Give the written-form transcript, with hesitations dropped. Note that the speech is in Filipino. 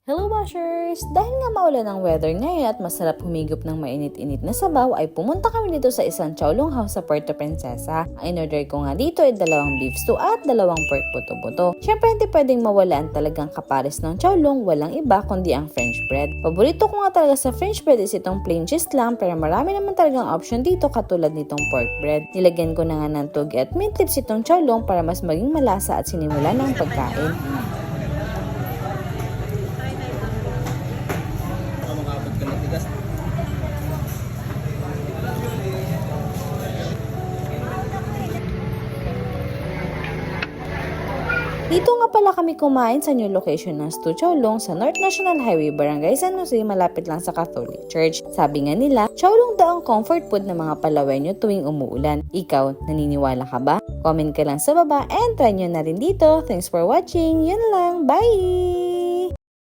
Hello washers! Dahil nga maulan ang weather ngayon at masarap humigop ng mainit-init na sabaw ay pumunta kami dito sa isang Chowlong House sa Puerto Princesa. Ang in-order ko nga dito ay 2 beef stew at 2 pork buto-buto. Syempre hindi pwedeng mawala ang talagang kapares ng Chowlong, walang iba kundi ang French bread. Paborito ko nga talaga sa French bread is itong plain cheese lang, pero marami naman talagang option dito katulad nitong pork bread. Nilagyan ko na nga ng toge at mint leaves itong Chowlong para mas maging malasa at sinimula ng pagkain. Dito nga pala kami kumain sa new location ng Stu Chowlong sa North National Highway, Barangay San Jose, malapit lang sa Catholic Church. Sabi nga nila, Chowlong daw ang comfort food ng mga Palawenyo tuwing umuulan. Ikaw, naniniwala ka ba? Comment ka lang sa baba and try nyo na rin dito. Thanks for watching. Yun lang. Bye!